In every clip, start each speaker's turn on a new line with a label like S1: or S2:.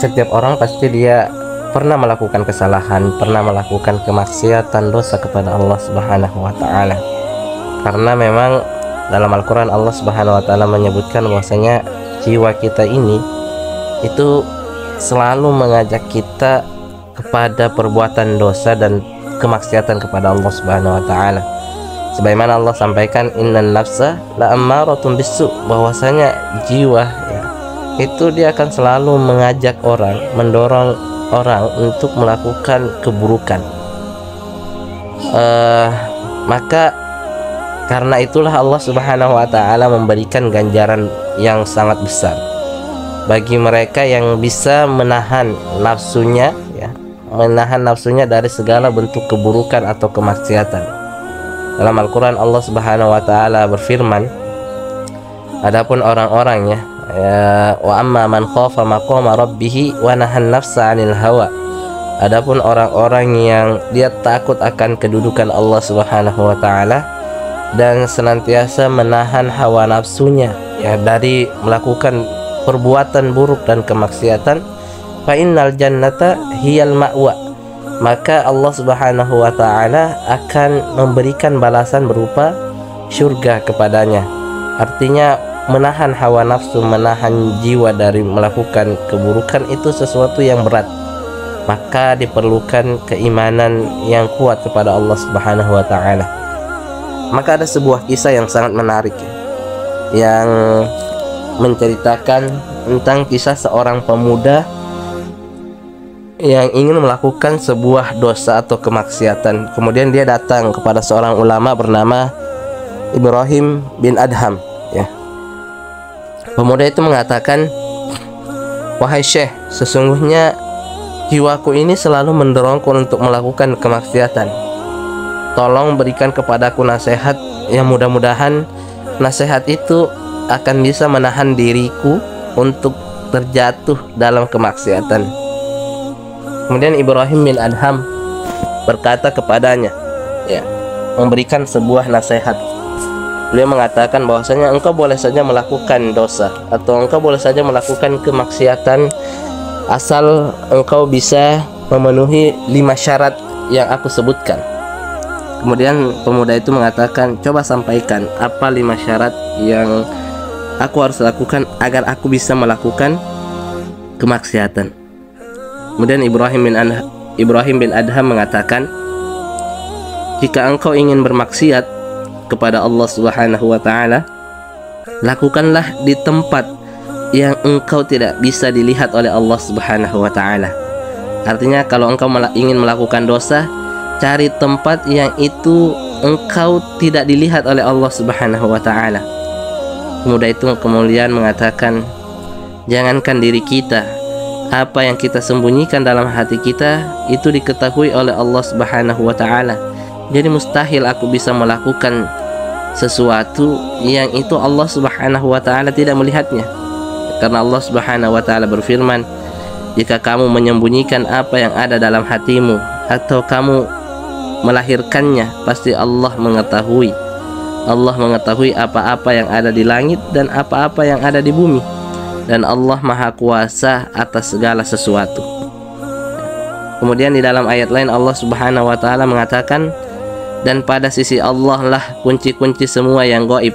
S1: setiap orang pasti dia pernah melakukan kesalahan, pernah melakukan kemaksiatan, dosa kepada Allah Subhanahu wa taala. Karena memang dalam Al-Qur'an Allah Subhanahu wa taala menyebutkan bahwasanya jiwa kita ini itu selalu mengajak kita kepada perbuatan dosa dan kemaksiatan kepada Allah Subhanahu wa taala. Sebagaimana Allah sampaikan, innan nafsa la'ammaratun bisu, bahwasanya jiwa ya, itu dia akan selalu mengajak orang, mendorong orang untuk melakukan keburukan. Maka karena itulah Allah Subhanahu wa taala memberikan ganjaran yang sangat besar bagi mereka yang bisa menahan nafsunya ya, menahan nafsunya dari segala bentuk keburukan atau kemaksiatan. Dalam Al-Quran Allah Subhanahu wa taala berfirman, adapun orang-orangnya ya, wa amma man khafa maqama rabbih wa nahan nafsa 'anil hawa. Adapun orang-orang yang dia takut akan kedudukan Allah Subhanahu wa taala dan senantiasa menahan hawa nafsunya ya dari melakukan perbuatan buruk dan kemaksiatan, fa innal jannata hiyal ma'wa, maka Allah Subhanahu wa taala akan memberikan balasan berupa surga kepadanya. Artinya menahan hawa nafsu, menahan jiwa dari melakukan keburukan itu sesuatu yang berat. Maka diperlukan keimanan yang kuat kepada Allah Subhanahu wa taala. Maka ada sebuah kisah yang sangat menarik ya, yang menceritakan tentang kisah seorang pemuda yang ingin melakukan sebuah dosa atau kemaksiatan. Kemudian dia datang kepada seorang ulama bernama Ibrahim bin Adham ya. Pemuda itu mengatakan, wahai Syekh, sesungguhnya jiwaku ini selalu mendorongku untuk melakukan kemaksiatan. Tolong berikan kepadaku nasihat yang mudah-mudahan nasihat itu akan bisa menahan diriku untuk terjatuh dalam kemaksiatan. Kemudian Ibrahim bin Adham berkata kepadanya ya, memberikan sebuah nasihat. Beliau mengatakan bahwasanya engkau boleh saja melakukan dosa atau engkau boleh saja melakukan kemaksiatan asal engkau bisa memenuhi 5 syarat yang aku sebutkan. Kemudian pemuda itu mengatakan, coba sampaikan apa 5 syarat yang aku harus lakukan agar aku bisa melakukan kemaksiatan. Kemudian Ibrahim bin Adham mengatakan, jika engkau ingin bermaksiat kepada Allah Subhanahu wa taala, lakukanlah di tempat yang engkau tidak bisa dilihat oleh Allah Subhanahu wa taala. Artinya kalau engkau ingin melakukan dosa, cari tempat yang itu engkau tidak dilihat oleh Allah Subhanahu wa taala. Pemuda itu kemudian mengatakan, jangankan diri kita, apa yang kita sembunyikan dalam hati kita itu diketahui oleh Allah Subhanahu wa taala. Jadi mustahil aku bisa melakukan sesuatu yang itu Allah Subhanahu wa taala tidak melihatnya. Karena Allah Subhanahu wa taala berfirman, jika kamu menyembunyikan apa yang ada dalam hatimu atau kamu melahirkannya, pasti Allah mengetahui. Allah mengetahui apa-apa yang ada di langit dan apa-apa yang ada di bumi. Dan Allah Maha Kuasa atas segala sesuatu. Kemudian di dalam ayat lain Allah Subhanahu wa taala mengatakan, dan pada sisi Allah lah kunci-kunci semua yang gaib.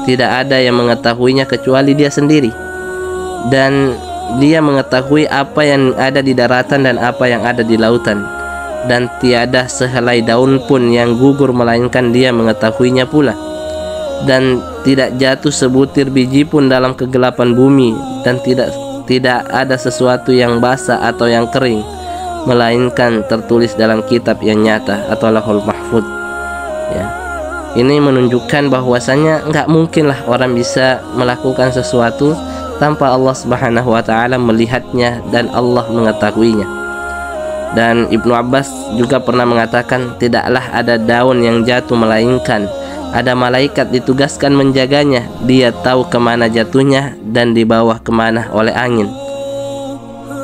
S1: Tidak ada yang mengetahuinya kecuali Dia sendiri. Dan Dia mengetahui apa yang ada di daratan dan apa yang ada di lautan. Dan tiada sehelai daun pun yang gugur melainkan Dia mengetahuinya pula. Dan tidak jatuh sebutir biji pun dalam kegelapan bumi, dan tidak ada sesuatu yang basah atau yang kering melainkan tertulis dalam kitab yang nyata atau Lauhul Mahfuz ya. Ini menunjukkan bahwasanya enggak mungkinlah orang bisa melakukan sesuatu tanpa Allah Subhanahu wa taala melihatnya dan Allah mengetahuinya. Dan Ibnu Abbas juga pernah mengatakan, tidaklah ada daun yang jatuh melainkan ada malaikat ditugaskan menjaganya. Dia tahu kemana jatuhnya dan di bawah kemana oleh angin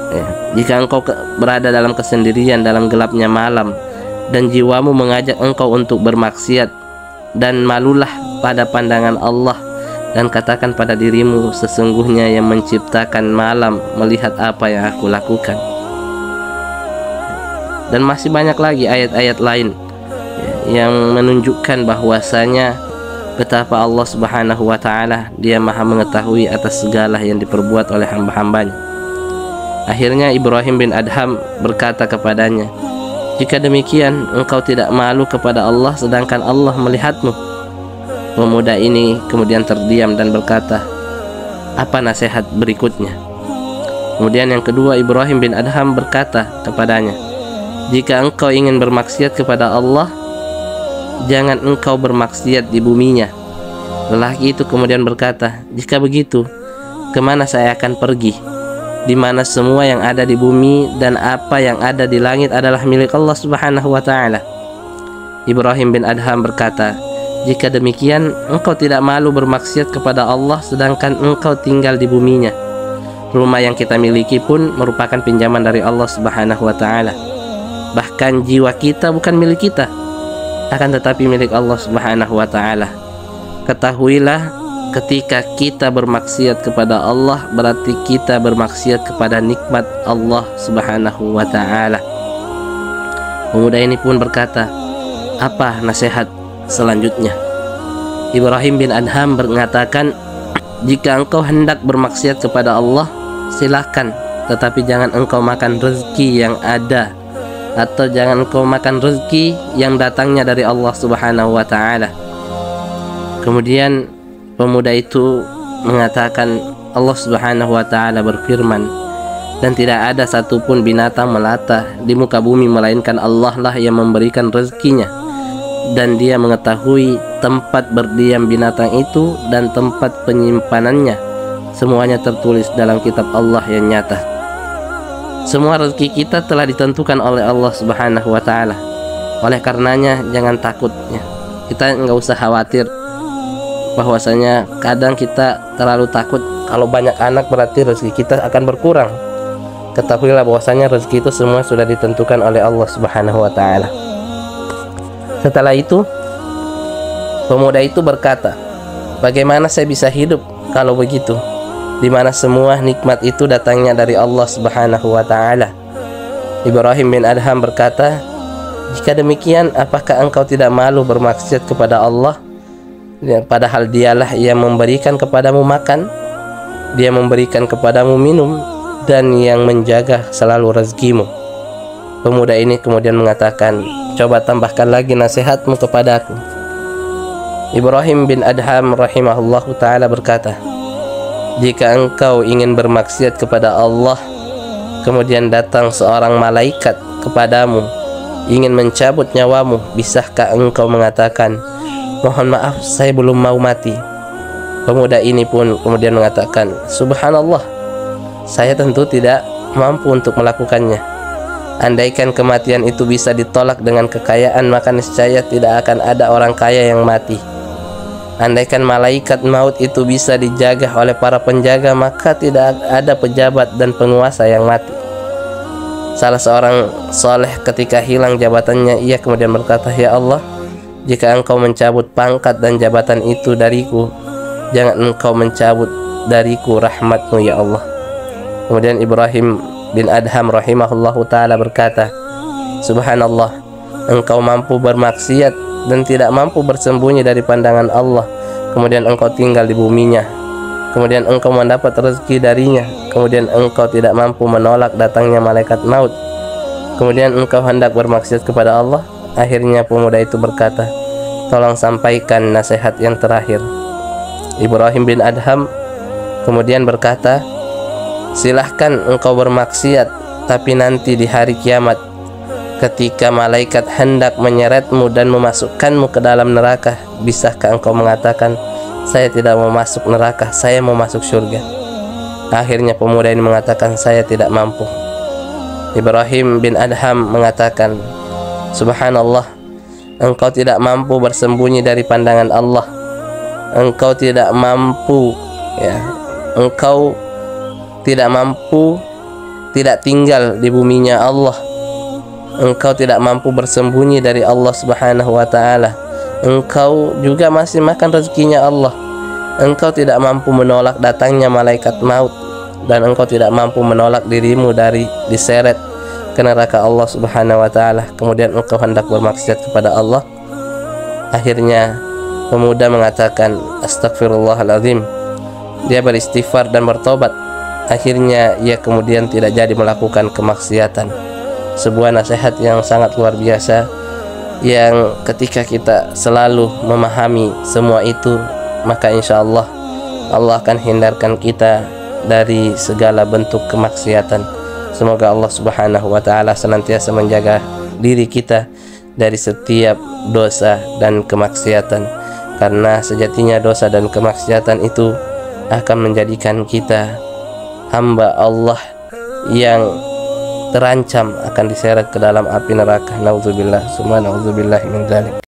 S1: ya. Jika engkau berada dalam kesendirian dalam gelapnya malam dan jiwamu mengajak engkau untuk bermaksiat, dan malulah pada pandangan Allah dan katakan pada dirimu, sesungguhnya yang menciptakan malam melihat apa yang aku lakukan. Dan masih banyak lagi ayat-ayat lain yang menunjukkan bahwasanya betapa Allah Subhanahu wa ta'ala Dia maha mengetahui atas segala yang diperbuat oleh hamba-hambanya. Akhirnya Ibrahim bin Adham berkata kepadanya, jika demikian engkau tidak malu kepada Allah sedangkan Allah melihatmu. Pemuda ini kemudian terdiam dan berkata, apa nasihat berikutnya? Kemudian yang kedua, Ibrahim bin Adham berkata kepadanya, jika engkau ingin bermaksiat kepada Allah, jangan engkau bermaksiat di buminya. Lelaki itu kemudian berkata, jika begitu, kemana saya akan pergi? Di mana semua yang ada di bumi dan apa yang ada di langit adalah milik Allah Subhanahu wa ta'ala. Ibrahim bin Adham berkata, jika demikian engkau tidak malu bermaksiat kepada Allah sedangkan engkau tinggal di buminya. Rumah yang kita miliki pun merupakan pinjaman dari Allah Subhanahu wa ta'ala. Bahkan jiwa kita bukan milik kita, akan tetapi milik Allah Subhanahu wa ta'ala. Ketahuilah, ketika kita bermaksiat kepada Allah, berarti kita bermaksiat kepada nikmat Allah Subhanahu wa ta'ala. Pemuda ini pun berkata, apa nasihat selanjutnya? Ibrahim bin Adham mengatakan, jika engkau hendak bermaksiat kepada Allah, silakan, tetapi jangan engkau makan rezeki yang ada, atau jangan engkau makan rezeki yang datangnya dari Allah Subhanahu wa ta'ala. Kemudian pemuda itu mengatakan, Allah Subhanahu wa ta'ala berfirman, dan tidak ada satupun binatang melata di muka bumi melainkan Allah lah yang memberikan rezekinya, dan Dia mengetahui tempat berdiam binatang itu dan tempat penyimpanannya. Semuanya tertulis dalam kitab Allah yang nyata. Semua rezeki kita telah ditentukan oleh Allah Subhanahu wa ta'ala. Oleh karenanya jangan takut ya. Kita nggak usah khawatir bahwasanya kadang kita terlalu takut kalau banyak anak berarti rezeki kita akan berkurang. Ketahuilah bahwasanya rezeki itu semua sudah ditentukan oleh Allah Subhanahu wa ta'ala. Setelah itu pemuda itu berkata, bagaimana saya bisa hidup kalau begitu, di mana semua nikmat itu datangnya dari Allah Subhanahu wa ta'ala? Ibrahim bin Adham berkata, jika demikian apakah engkau tidak malu bermaksiat kepada Allah, padahal Dialah yang memberikan kepadamu makan, Dia memberikan kepadamu minum, dan yang menjaga selalu rezekimu. Pemuda ini kemudian mengatakan, coba tambahkan lagi nasihatmu kepadaku. Ibrahim bin Adham rahimahullahu ta'ala berkata, jika engkau ingin bermaksiat kepada Allah, kemudian datang seorang malaikat kepadamu ingin mencabut nyawamu, bisakah engkau mengatakan, mohon maaf saya belum mau mati? Pemuda ini pun kemudian mengatakan, subhanallah, saya tentu tidak mampu untuk melakukannya. Andaikan kematian itu bisa ditolak dengan kekayaan, maka niscaya tidak akan ada orang kaya yang mati. Andaikan malaikat maut itu bisa dijaga oleh para penjaga, maka tidak ada pejabat dan penguasa yang mati. Salah seorang soleh ketika hilang jabatannya, ia kemudian berkata, ya Allah, jika engkau mencabut pangkat dan jabatan itu dariku, jangan engkau mencabut dariku rahmatmu ya Allah. Kemudian Ibrahim bin Adham rahimahullahu ta'ala berkata, subhanallah, engkau mampu bermaksiat dan tidak mampu bersembunyi dari pandangan Allah, kemudian engkau tinggal di buminya, kemudian engkau mendapat rezeki darinya, kemudian engkau tidak mampu menolak datangnya malaikat maut, kemudian engkau hendak bermaksiat kepada Allah. Akhirnya pemuda itu berkata, tolong sampaikan nasihat yang terakhir. Ibrahim bin Adham kemudian berkata, silahkan engkau bermaksiat, tapi nanti di hari kiamat, ketika malaikat hendak menyeretmu dan memasukkanmu ke dalam neraka, bisakah engkau mengatakan, saya tidak mau masuk neraka, saya mau masuk surga? Akhirnya pemuda ini mengatakan, saya tidak mampu. Ibrahim bin Adham mengatakan, subhanallah, engkau tidak mampu bersembunyi dari pandangan Allah, engkau tidak mampu ya, engkau tidak mampu tidak tinggal di buminya Allah, engkau tidak mampu bersembunyi dari Allah Subhanahu wa ta'ala, engkau juga masih makan rezekinya Allah. engkau tidak mampu menolak datangnya malaikat maut, dan engkau tidak mampu menolak dirimu dari diseret ke neraka Allah Subhanahu wa taala, kemudian engkau hendak bermaksiat kepada Allah. Akhirnya pemuda mengatakan astagfirullahaladzim. Dia beristighfar dan bertobat. Akhirnya ia kemudian tidak jadi melakukan kemaksiatan. Sebuah nasihat yang sangat luar biasa, yang ketika kita selalu memahami semua itu, maka insya Allah Allah akan hindarkan kita dari segala bentuk kemaksiatan. Semoga Allah Subhanahu wa taala senantiasa menjaga diri kita dari setiap dosa dan kemaksiatan, karena sejatinya dosa dan kemaksiatan itu akan menjadikan kita hamba Allah yang terancam akan diseret ke dalam api neraka. Nauzubillah, summa nauzubillah min dzalik.